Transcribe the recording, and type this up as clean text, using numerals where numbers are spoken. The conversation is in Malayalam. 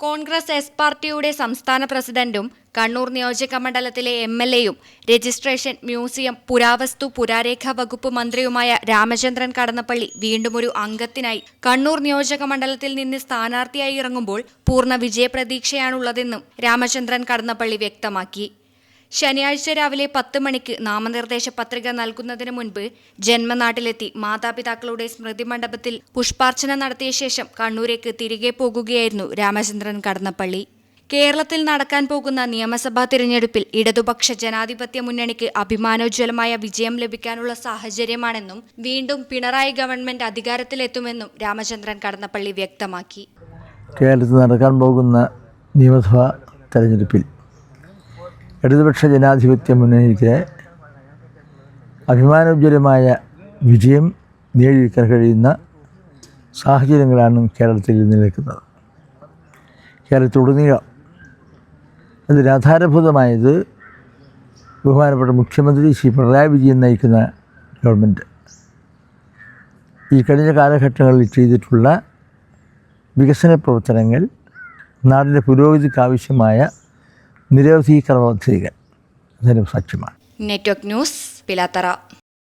കോൺഗ്രസ് എസ് പാർട്ടിയുടെ സംസ്ഥാന പ്രസിഡന്റും കണ്ണൂർ നിയോജക മണ്ഡലത്തിലെ എംഎൽഎയും രജിസ്ട്രേഷൻ, മ്യൂസിയം, പുരാവസ്തു, പുരാരേഖാ വകുപ്പ് മന്ത്രിയുമായ രാമചന്ദ്രൻ കടന്നപ്പള്ളി വീണ്ടും ഒരു അംഗത്തിനായി കണ്ണൂർ നിയോജക മണ്ഡലത്തിൽ നിന്ന് സ്ഥാനാർത്ഥിയായി ഇറങ്ങുമ്പോൾ പൂർണ്ണ വിജയപ്രതീക്ഷയാണുള്ളതെന്നും രാമചന്ദ്രൻ കടന്നപ്പള്ളി വ്യക്തമാക്കി. ശനിയാഴ്ച രാവിലെ 10 മണിക്ക് നാമനിർദ്ദേശ പത്രിക നൽകുന്നതിന് മുൻപ് ജന്മനാട്ടിലെത്തി മാതാപിതാക്കളുടെ സ്മൃതി മണ്ഡപത്തിൽ പുഷ്പാർച്ചന നടത്തിയ ശേഷം കണ്ണൂരേക്ക് തിരികെ പോകുകയായിരുന്നു രാമചന്ദ്രൻ കടന്നപ്പള്ളി. കേരളത്തിൽ നടക്കാൻ പോകുന്ന നിയമസഭാ തിരഞ്ഞെടുപ്പിൽ ഇടതുപക്ഷ ജനാധിപത്യ മുന്നണിക്ക് അഭിമാനോജ്വലമായ വിജയം ലഭിക്കാനുള്ള സാഹചര്യമാണെന്നും വീണ്ടും പിണറായി ഗവൺമെന്റ് അധികാരത്തിലെത്തുമെന്നും രാമചന്ദ്രൻ കടന്നപ്പള്ളി വ്യക്തമാക്കി. കേരളത്തിൽ നടക്കാൻ പോകുന്ന നിയമസഭാ തെരഞ്ഞെടുപ്പിൽ ഇടതുപക്ഷ ജനാധിപത്യ മുന്നണിക്ക് അഭിമാനോജ്വലമായ വിജയം നേടിയെടുക്കാൻ കഴിയുന്ന സാഹചര്യങ്ങളാണ് കേരളത്തിൽ നിലനിൽക്കുന്നത്. കേരളത്തിലുടനീളം അതിൽ ആധാരഭൂതമായത് ബഹുമാനപ്പെട്ട മുഖ്യമന്ത്രി ശ്രീ പിണറായി വിജയൻ നയിക്കുന്ന ഗവൺമെൻറ് ഈ കഴിഞ്ഞ കാലഘട്ടങ്ങളിൽ ചെയ്തിട്ടുള്ള വികസന പ്രവർത്തനങ്ങൾ, നാടിൻ്റെ പുരോഗതിക്കാവശ്യമായ നിരവധി കർമ്മപദ്ധതികൾ അതിന് സാക്ഷ്യമാണ്. Network news, Pilathara.